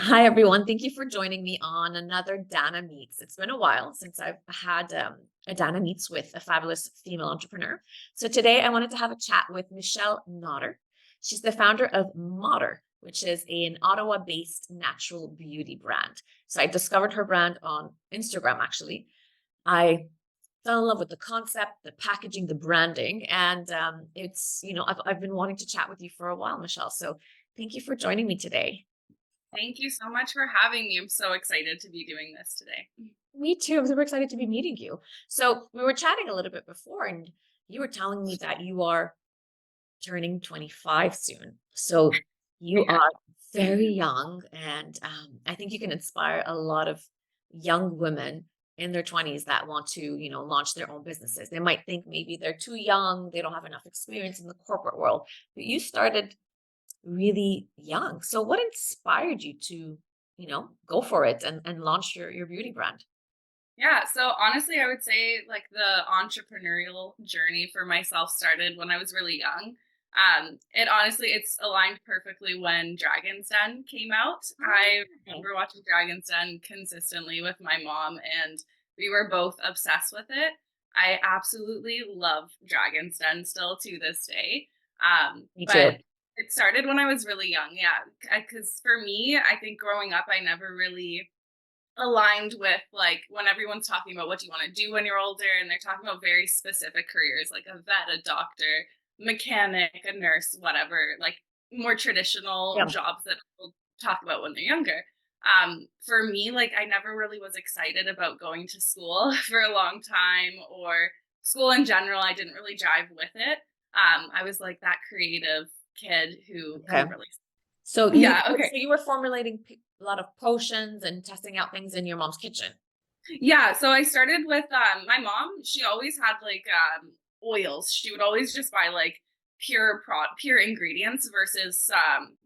Hi, everyone. Thank you for joining me on another Dana Meets. It's been a while since I've had a Dana Meets with a fabulous female entrepreneur. So today I wanted to have a chat with Michelle Motter. She's the founder of Motter, which is an Ottawa-based natural beauty brand. So I discovered her brand on Instagram, actually. I fell in love with the concept, the packaging, the branding, and I've been wanting to chat with you for a while, Michelle. So thank you for joining me today. Thank you so much for having me. I'm so excited to be doing this today. Me too. I'm super excited to be meeting you. So we were chatting a little bit before, and you were telling me that you are turning 25 soon. So you Yeah. are very young, and I think you can inspire a lot of young women in their 20s that want to, launch their own businesses. They might think maybe they're too young, they don't have enough experience in the corporate world, but you started really young. So what inspired you to, go for it and launch your beauty brand? Yeah. So honestly, I would say like the entrepreneurial journey for myself started when I was really young. It's aligned perfectly when Dragon's Den came out. I Okay. remember watching Dragon's Den consistently with my mom, and we were both obsessed with it. I absolutely love Dragon's Den still to this day. Me But too. it started when I was really young. Yeah. Because for me, I think growing up, I never really aligned with like when everyone's talking about what do you want to do when you're older, and they're talking about very specific careers like a vet, a doctor, mechanic, a nurse, whatever, like more traditional Yeah. jobs that people talk about when they're younger. For me, like I never really was excited about going to school for a long time, or school in general. I didn't really jive with it. I was like that creative kid who Okay. couldn't really. So you Yeah, so okay. you were formulating a lot of potions and testing out things in your mom's kitchen. Yeah, so I started with my mom. She always had like oils. She would always just buy like pure ingredients versus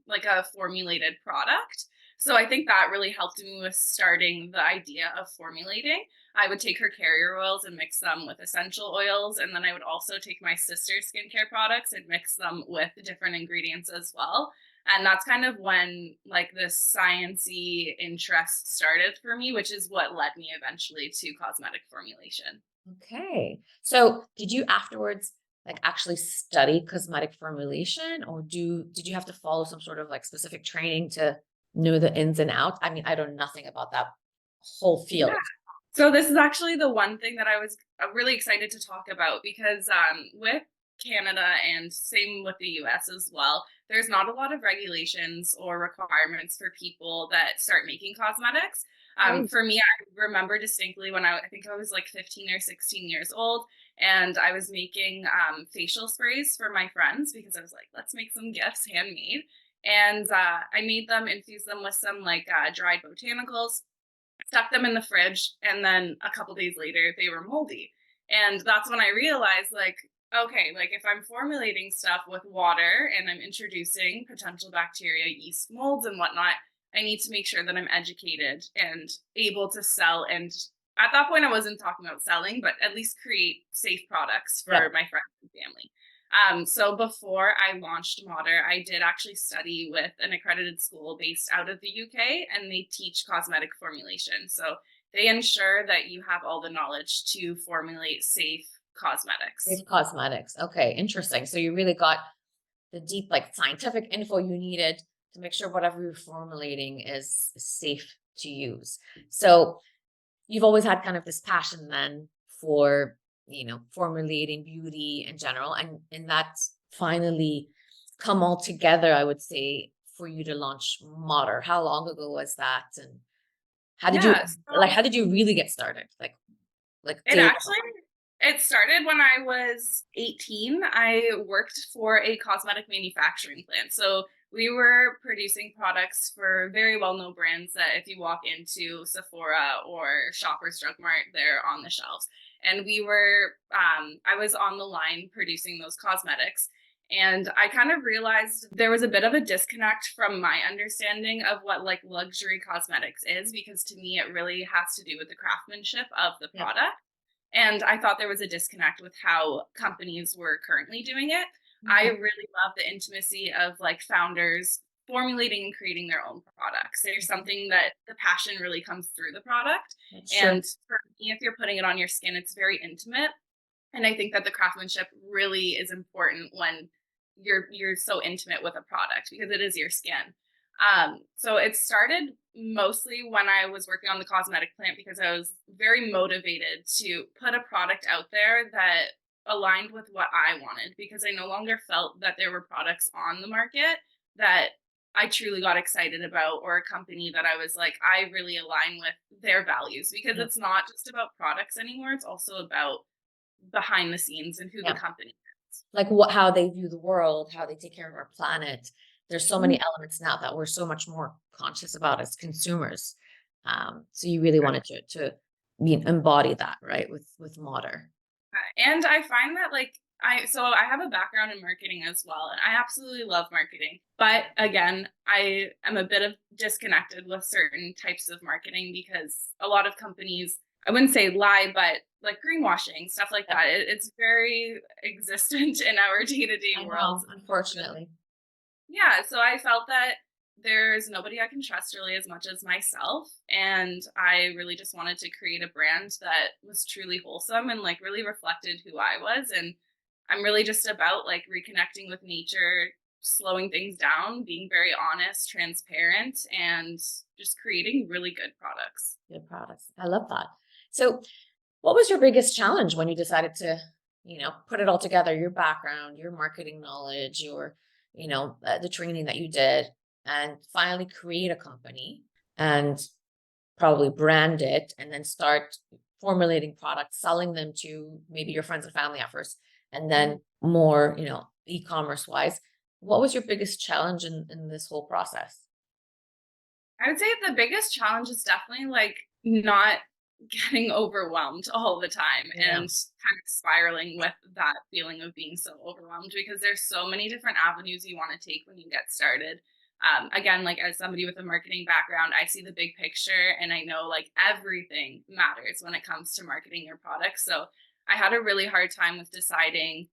like a formulated product. So I think that really helped me with starting the idea of formulating. I would take her carrier oils and mix them with essential oils, and then I would also take my sister's skincare products and mix them with different ingredients as well. And that's kind of when like this sciency interest started for me, which is what led me eventually to cosmetic formulation. Okay. So did you afterwards like actually study cosmetic formulation, or did you have to follow some sort of like specific training to know the ins and outs? I mean, I know nothing about that whole Yeah. field. So this is actually the one thing that I was really excited to talk about because with Canada and same with the US as well, there's not a lot of regulations or requirements for people that start making cosmetics. Right. For me, I remember distinctly when I think I was like 15 or 16 years old, and I was making facial sprays for my friends because I was like, let's make some gifts handmade. And I made them, infused them with some like dried botanicals, stuck them in the fridge, and then a couple days later they were moldy. And that's when I realized like, okay, like if I'm formulating stuff with water and I'm introducing potential bacteria, yeast, molds and whatnot, I need to make sure that I'm educated and able to sell. And at that point I wasn't talking about selling, but at least create safe products for Yep. my friends and family. So before I launched Motter, I did actually study with an accredited school based out of the UK, and they teach cosmetic formulation. So they ensure that you have all the knowledge to formulate safe cosmetics. Safe cosmetics. Okay, interesting. So you really got the deep, like scientific info you needed to make sure whatever you're formulating is safe to use. So you've always had kind of this passion then for, formulating beauty in general, and that's finally come all together, I would say, for you to launch Motter. How long ago was that? And how did you Yeah. how did you really get started? Like It day actually it started when I was 18. I worked for a cosmetic manufacturing plant. So we were producing products for very well-known brands that if you walk into Sephora or Shoppers Drug Mart, they're on the shelves. And I was on the line producing those cosmetics. And I kind of realized there was a bit of a disconnect from my understanding of what like luxury cosmetics is, because to me, it really has to do with the craftsmanship of the Yep. product. And I thought there was a disconnect with how companies were currently doing it. I Okay. really love the intimacy of like founders formulating and creating their own products. There's something that the passion really comes through the product. That's true. And for me, if you're putting it on your skin, it's very intimate. And I think that the craftsmanship really is important when you're so intimate with a product because it is your skin. So it started mostly when I was working on the cosmetic plant because I was very motivated to put a product out there that aligned with what I wanted because I no longer felt that there were products on the market that I truly got excited about, or a company that I was like, I really align with their values, because Yeah. it's not just about products anymore. It's also about behind the scenes and who the Yeah. company is. Like how they view the world, how they take care of our planet. There's so Mhm. many elements now that we're so much more conscious about as consumers. So you really wanted to embody that, right? With Motter. And I find that like I have a background in marketing as well, and I absolutely love marketing. But again, I am a bit of disconnected with certain types of marketing because a lot of companies, I wouldn't say lie, but like greenwashing, stuff like Yeah, that. It's very existent in our day-to-day I world. know, unfortunately. Yeah, so I felt that there's nobody I can trust really as much as myself. And I really just wanted to create a brand that was truly wholesome and like really reflected who I was. And I'm really just about like reconnecting with nature, slowing things down, being very honest, transparent, and just creating really good products. Good products. I love that. So what was your biggest challenge when you decided to, put it all together, your background, your marketing knowledge, your, the training that you did, and finally create a company and probably brand it and then start formulating products, selling them to maybe your friends and family at first, and then more, e-commerce wise. What was your biggest challenge in this whole process? I would say the biggest challenge is definitely like not getting overwhelmed all the time Yeah. and kind of spiraling with that feeling of being so overwhelmed, because there's so many different avenues you want to take when you get started. Again, like as somebody with a marketing background, I see the big picture and I know like everything matters when it comes to marketing your products. So I had a really hard time with deciding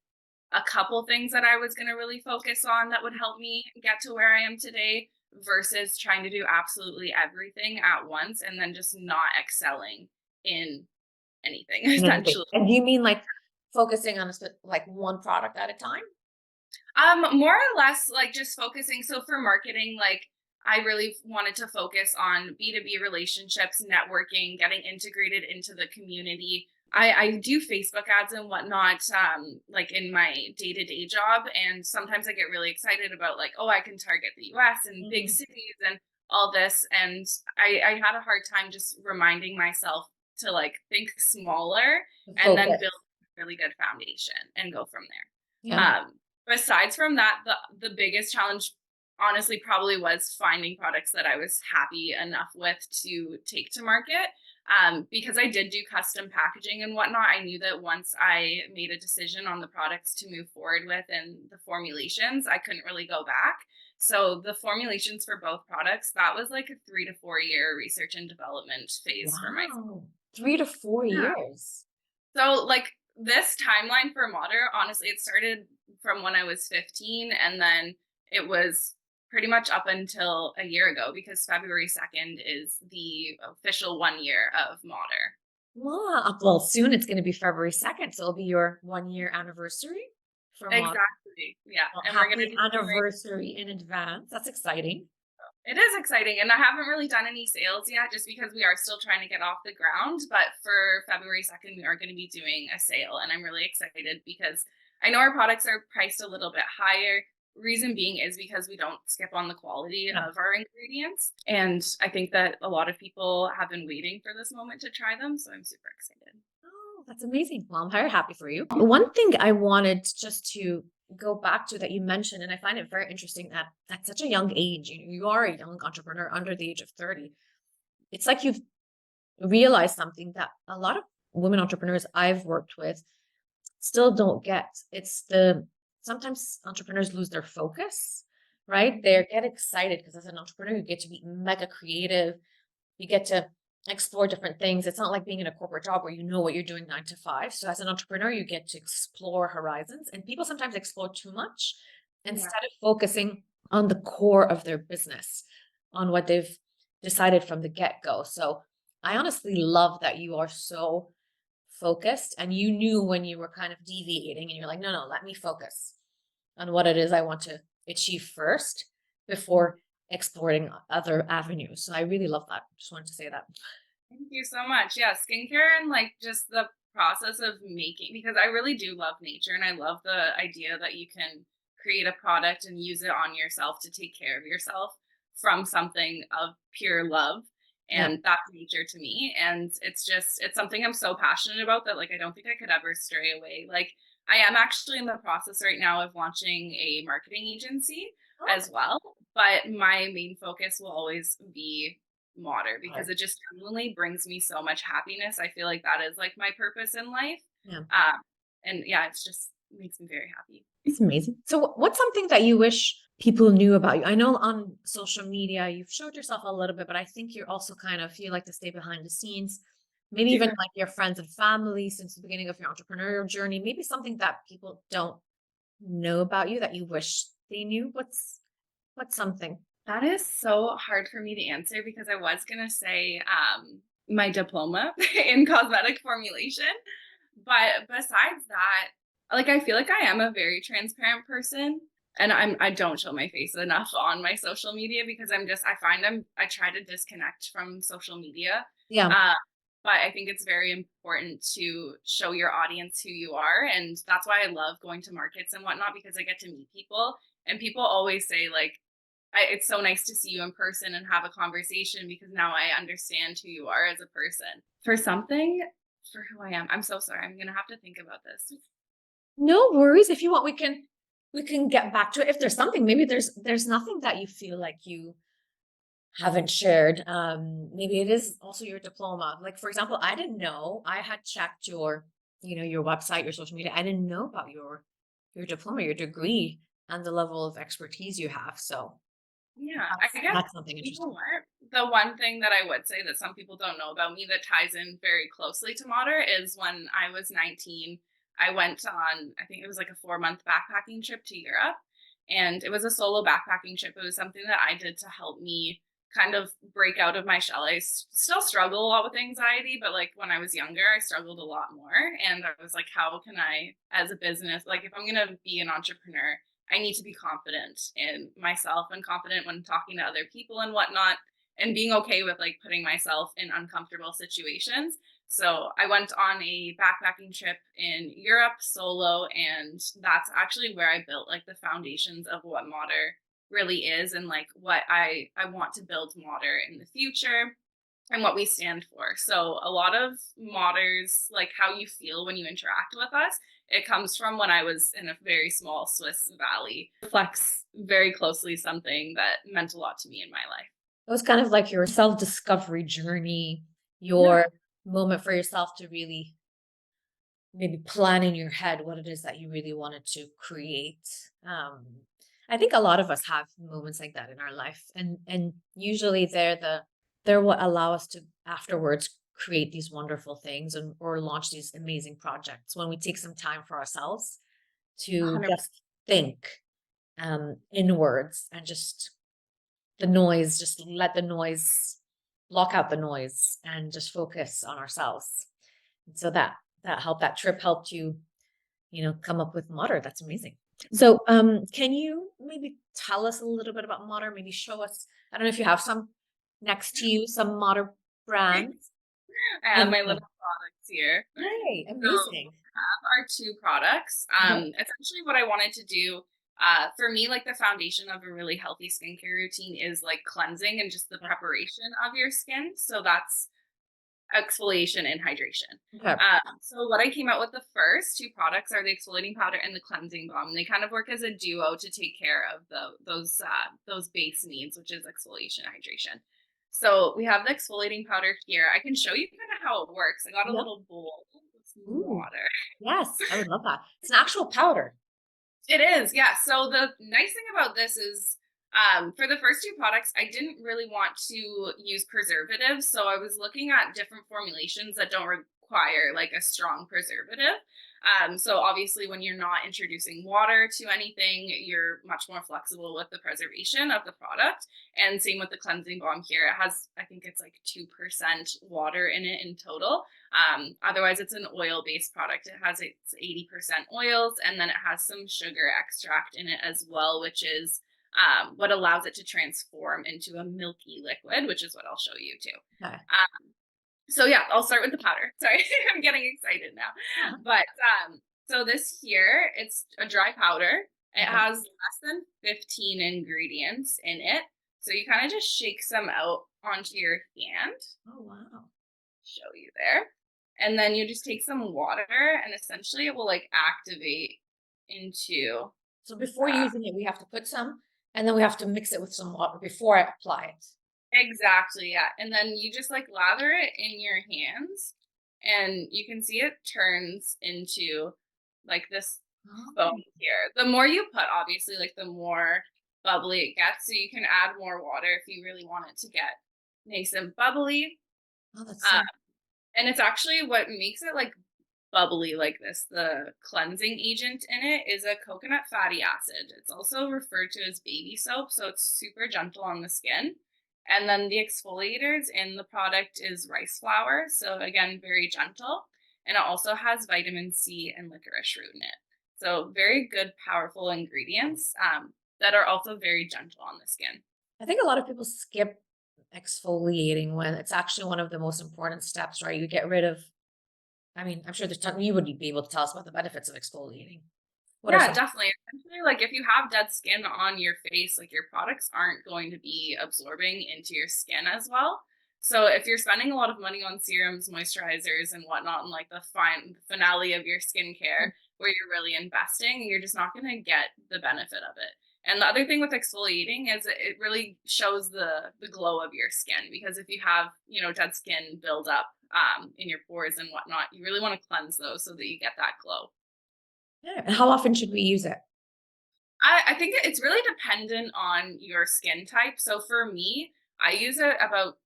a couple things that I was going to really focus on that would help me get to where I am today versus trying to do absolutely everything at once and then just not excelling in anything And anything. essentially. And do you mean like focusing on like one product at a time? More or less like just focusing. So for marketing, like I really wanted to focus on B2B relationships, networking, getting integrated into the community. I do Facebook ads and whatnot, like in my day-to-day job. And sometimes I get really excited about like, oh, I can target the US and big Mhm. cities and all this. And I had a hard time just reminding myself to like think smaller and then build Focus. a really good foundation and go from there. Yeah. Besides from that, the biggest challenge honestly probably was finding products that I was happy enough with to take to market. Because I did do custom packaging and whatnot, I knew that once I made a decision on the products to move forward with and the formulations, I couldn't really go back. So the formulations for both products, that was like a 3 to 4 year research and development phase for myself. Wow. 3 to 4 Yeah. years. So, like, this timeline for Motter, honestly, it started from when I was 15, and then it was pretty much up until a year ago because February 2nd is the official 1 year of Motter. Wow. Well, soon it's going to be February 2nd. So it'll be your 1 year anniversary for Mod. Exactly. Yeah. Well, And we're going to happy be doing anniversary in advance. That's exciting. it is exciting. And I haven't really done any sales yet just because we are still trying to get off the ground. But for February 2nd, we are going to be doing a sale. And I'm really excited because I know our products are priced a little bit higher. Reason being is because we don't skip on the quality Yeah. of our ingredients. And I think that a lot of people have been waiting for this moment to try them. So I'm super excited. Oh, that's amazing. Well, I'm very happy for you. One thing I wanted just to go back to that you mentioned, and I find it very interesting that at such a young age, you are a young entrepreneur under the age of 30. It's like you've realized something that a lot of women entrepreneurs I've worked with still don't get. It's the sometimes entrepreneurs lose their focus, right? They get excited because as an entrepreneur, you get to be mega creative. You get to explore different things. It's not like being in a corporate job where you know what you're doing 9 to 5. So as an entrepreneur, you get to explore horizons. And people sometimes explore too much Yeah. instead of focusing. on the core of their business, on what they've decided from the get-go. So I honestly love that you are so focused and you knew when you were kind of deviating and you're like, no, no, let me focus on what it is I want to achieve first before exploring other avenues. So I really love that. Just wanted to say that. Thank you so much. Yeah, skincare and like just the process of making, because I really do love nature and I love the idea that you can create a product and use it on yourself to take care of yourself from something of pure love. Yeah. And that's nature to me. And it's something I'm so passionate about that like I don't think I could ever stray away. Like I am actually in the process right now of launching a marketing agency Oh, as well. But my main focus will always be Motter because okay. it just genuinely brings me so much happiness. I feel like that is like my purpose in life. Yeah. Um, and yeah, it's just makes me very happy. It's amazing. So, what's something that you wish people knew about you? I know on social media you've showed yourself a little bit, but I think you're also kind of you like to stay behind the scenes. Maybe even Yeah. like your friends and family since the beginning of your entrepreneurial journey. Maybe something that people don't know about you that you wish they knew. What's something? That is so hard for me to answer because I was gonna say my diploma in cosmetic formulation. But besides that, like I feel like I am a very transparent person and I don't show my face enough on my social media because I try to disconnect from social media. Yeah. Uh, but I think it's very important to show your audience who you are. And that's why I love going to markets and whatnot because I get to meet people. And people always say, like, it's so nice to see you in person and have a conversation because now I understand who you are as a person. For something, for who I am, I'm so sorry. I'm gonna have to think about this. No worries. If you want, we can get back to it. If there's something, maybe there's nothing that you feel like you haven't shared. Maybe it is also your diploma. Like for example, I didn't know. I had checked your website, your social media. I didn't know about your diploma, your degree, and the level of expertise you have. So Yeah, I that's guess that's something you know interesting. what? The one thing that I would say that some people don't know about me that ties in very closely to Motter is when I was 19, I went on, I think it was like a 4-month backpacking trip to Europe. And it was a solo backpacking trip. It was something that I did to help me kind of break out of my shell. Still struggle a lot with anxiety, but like when I was younger, I struggled a lot more. And I was like, how can I, as a business, like if I'm going to be an entrepreneur, I need to be confident in myself and confident when talking to other people and whatnot, and being okay with like putting myself in uncomfortable situations. So I went on a backpacking trip in Europe solo, and that's actually where I built like the foundations of what Motter really is and like what I want to build Motter in the future and what we stand for. So a lot of Motters, like how you feel when you interact with us, it comes from when I was in a very small Swiss valley. It reflects very closely something that meant a lot to me in my life. It was kind of like your self-discovery journey, Yeah, your moment for yourself to really maybe plan in your head what it is that you really wanted to create. Um, I think a lot of us have moments like that in our life, and usually they're what allow us to afterwards create these wonderful things and or launch these amazing projects when we take some time for ourselves to 100%. just think inwards and just the noise, just let the noise block out the noise and just focus on ourselves. And so that trip helped you come up with Motter. That's amazing. So, can you maybe tell us a little bit about Motter? Maybe show us. I don't know if you have some next to you, some Motter brands. I have And my little products here. hey, So amazing. our two products. Yeah. Essentially, what I wanted to do for me, like the foundation of a really healthy skincare routine is like cleansing and just the Yeah. preparation of your skin. So that's exfoliation and hydration. Okay. So what I came out with the first two products are the exfoliating powder and the cleansing balm. They kind of work as a duo to take care of those base needs, which is exfoliation and hydration. So we have the exfoliating powder here. I can show you kind of how it works. I got a Yeah. little bowl with some Ooh. water. Yes, I would love that. It's an actual powder. It is, yeah. So the nice thing about this is for the first two products, I didn't really want to use preservatives. So I was looking at different formulations that don't require like a strong preservative. So obviously when you're not introducing water to anything, you're much more flexible with the preservation of the product. And same with the cleansing balm here. It has, I think it's like 2% water in it in total. Otherwise, it's an oil-based product. It has its 80% oils, and then it has some sugar extract in it as well, which is what allows it to transform into a milky liquid, which is what I'll show you too. Okay. So yeah, I'll start with the powder. Sorry, I'm getting excited now. Uh-huh. But so this here, it's a dry powder. It Okay. has less than 15 ingredients in it. So you kind of just shake some out onto your hand. Oh, wow. Show you there. And then you just take some water and essentially it will like activate into So before uh, using it, we have to put some, and then we have to mix it with some water before I apply it. exactly, yeah. And then you just like lather it in your hands and you can see it turns into like this foam Oh, here. The more you put, obviously, like the more bubbly it gets. So you can add more water if you really want it to get nice and bubbly. oh, that's Uh, so. and it's actually what makes it like bubbly like this. The cleansing agent in it is a coconut fatty acid. It's also referred to as baby soap, so it's super gentle on the skin. And then the exfoliators in the product is rice flour, so again, very gentle. And it also has vitamin C and licorice root in it. So very good, powerful ingredients that are also very gentle on the skin. I think a lot of people skip exfoliating when it's actually one of the most important steps, right? You get rid of, I mean, I'm sure there's ton, you would be able to tell us about the benefits of exfoliating. What are Yeah, some? definitely. Essentially, like if you have dead skin on your face, like your products aren't going to be absorbing into your skin as well. So if you're spending a lot of money on serums, moisturizers, and whatnot, and like the fine finale of your skincare, where you're really investing, you're just not going to get the benefit of it. And the other thing with exfoliating is it really shows the glow of your skin because if you have dead skin build up in your pores and whatnot, you really want to cleanse those so that you get that glow. Yeah. And how often should we use it? I think it's really dependent on your skin type. So for me, I use it about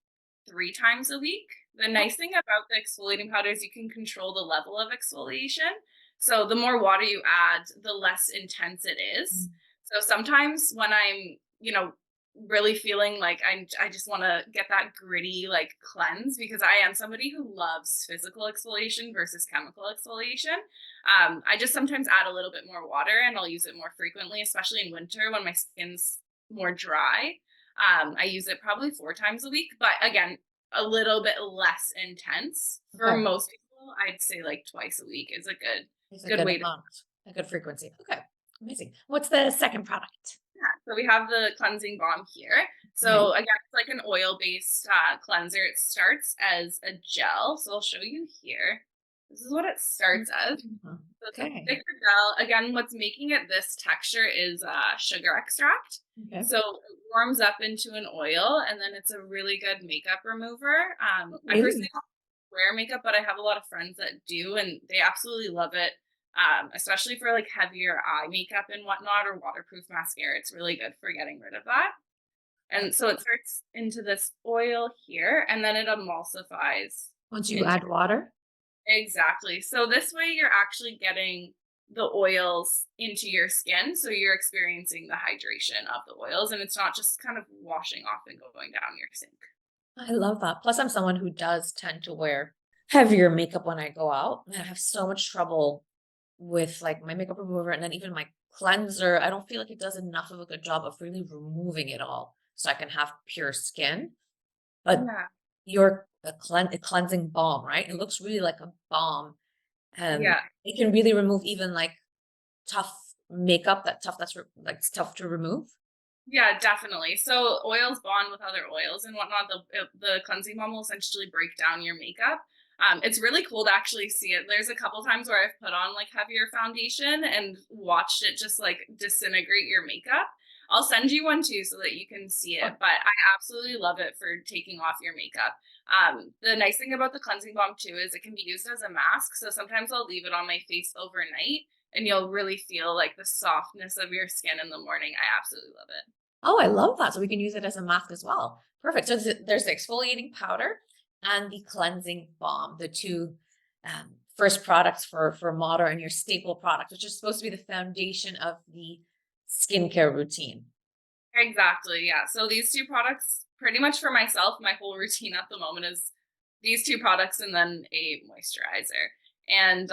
3 times a week. The Oh, nice thing about the exfoliating powder is you can control the level of exfoliation. So the more water you add, the less intense it is. mm, So sometimes when I'm really feeling like I just want to get that gritty like cleanse because I am somebody who loves physical exfoliation versus chemical exfoliation. I just sometimes add a little bit more water and I'll use it more frequently, especially in winter when my skin's more dry. I use it probably 4 times a week, but again, a little bit less intense. For okay. most people, I'd say like twice a week is a good It's a good good way to. amount, a good frequency. Okay. Amazing. What's the second product? Yeah. So we have the cleansing balm here. Okay. So again, it's like an oil-based cleanser. It starts as a gel. So I'll show you here. This is what it starts as. Mhm. So it's a Okay. thicker gel. Again, what's making it this texture is sugar extract. Okay. So it warms up into an oil, and then it's a really good makeup remover. I personally Really? don't wear makeup, but I have a lot of friends that do, and they absolutely love it. Especially for like heavier eye makeup and whatnot, or waterproof mascara. It's really good for getting rid of that. And so it starts into this oil here, and then it emulsifies Once you into. add water? Exactly. So this way you're actually getting the oils into your skin. So you're experiencing the hydration of the oils and it's not just kind of washing off and going down your sink. I love that. Plus, I'm someone who does tend to wear heavier makeup when I go out. And I have so much trouble with like my makeup remover and then even my cleanser. I don't feel like it does enough of a good job of really removing it all so I can have pure skin. But Yeah. your a cleansing balm, right? It looks really like a balm. Yeah. It can really remove even like tough makeup, like it's tough to remove. Yeah, definitely. So oils bond with other oils and whatnot. The cleansing balm will essentially break down your makeup. It's really cool to actually see it. There's a couple times where I've put on like heavier foundation and watched it just like disintegrate your makeup. I'll send you one too so that you can see it. Sure. But I absolutely love it for taking off your makeup. The nice thing about the cleansing balm too is it can be used as a mask. So sometimes I'll leave it on my face overnight and you'll really feel like the softness of your skin in the morning. I absolutely love it. Oh, I love that. So we can use it as a mask as well. Perfect. So there's the exfoliating powder and the cleansing balm, the two first products for Motter and your staple products, which is supposed to be the foundation of the skincare routine. Exactly, yeah. So these 2 products pretty much for myself, my whole routine at the moment is these 2 products and then a moisturizer. And,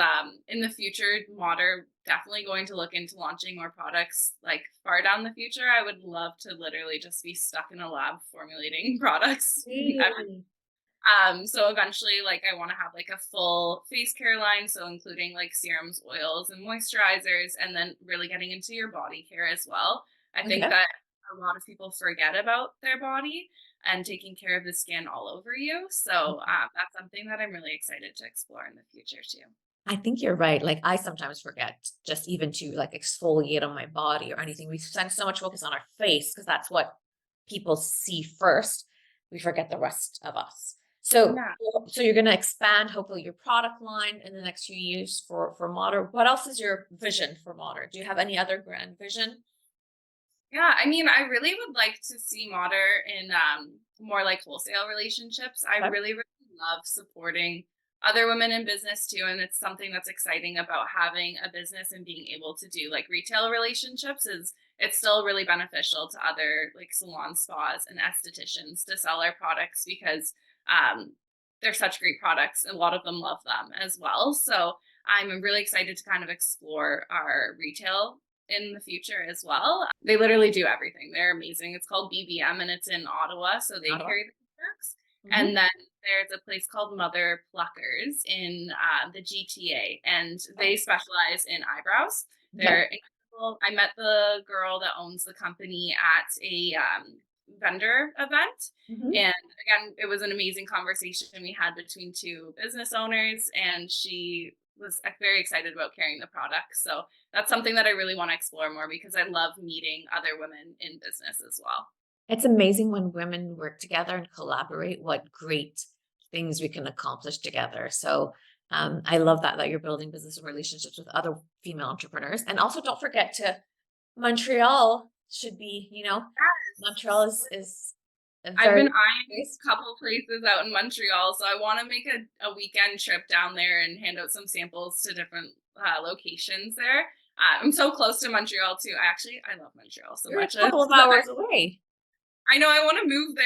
in the future, Motter definitely going to look into launching more products, like, far down the future. I would love to literally just be stuck in a lab formulating products. Really? So eventually, like, I want to have like a full face care line, so including like serums, oils, and moisturizers, and then really getting into your body care as well. I think Okay. that a lot of people forget about their body and taking care of the skin all over you. So that's something that I'm really excited to explore in the future too. I think you're right. Like I sometimes forget just even to like exfoliate on my body or anything. We spend so much focus on our face because that's what people see first. We forget the rest of us. So, Yeah. so you're going to expand hopefully your product line in the next few years for Motter. What else is your vision for Motter? Do you have any other grand vision? Yeah, I mean, I really would like to see Motter in more like wholesale relationships. I Okay. really, really love supporting other women in business too. And it's something that's exciting about having a business and being able to do like retail relationships is it's still really beneficial to other like salon spas and estheticians to sell our products because um, they're such great products. A lot of them love them as well. So I'm really excited to kind of explore our retail in the future as well. They literally do everything. They're amazing. It's called BBM and it's in Ottawa, so they Ottawa. carry the products. Hmm. And then there's a place called Mother Pluckers in the GTA, and they specialize in eyebrows. Okay. They're incredible. I met the girl that owns the company at a vendor event. Hmm. And again, it was an amazing conversation we had between 2 business owners, and she was very excited about carrying the product. So that's something that I really want to explore more because I love meeting other women in business as well. It's amazing when women work together and collaborate, what great things we can accomplish together. So I love that you're building business relationships with other female entrepreneurs. And also don't forget to Montreal should be, Montreal Yes. is a I've very been good eyeing place. a couple places out in Montreal, so I want to make a weekend trip down there and hand out some samples to different locations there. I'm so close to Montreal too. I love Montreal so You're a much. couple of hours away. I know I want to move there.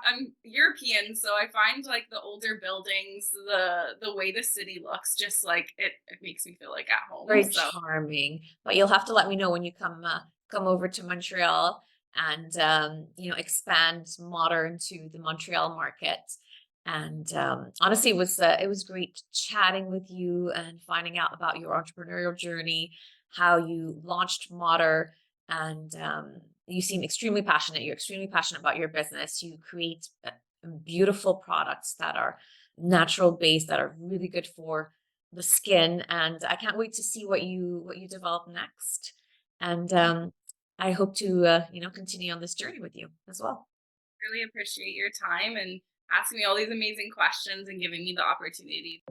I'm European, so I find like the older buildings, the way the city looks, just like it makes me feel like at home. Very So charming. But you'll have to let me know when you come over to Montreal and expand Modern to the Montreal market. And honestly, it was great chatting with you and finding out about your entrepreneurial journey, how you launched Motter, and you seem extremely passionate. You're extremely passionate about your business. You create beautiful products that are natural based, that are really good for the skin, and I can't wait to see what you develop next. And I hope to continue on this journey with you as well. really appreciate your time and asking me all these amazing questions and giving me the opportunity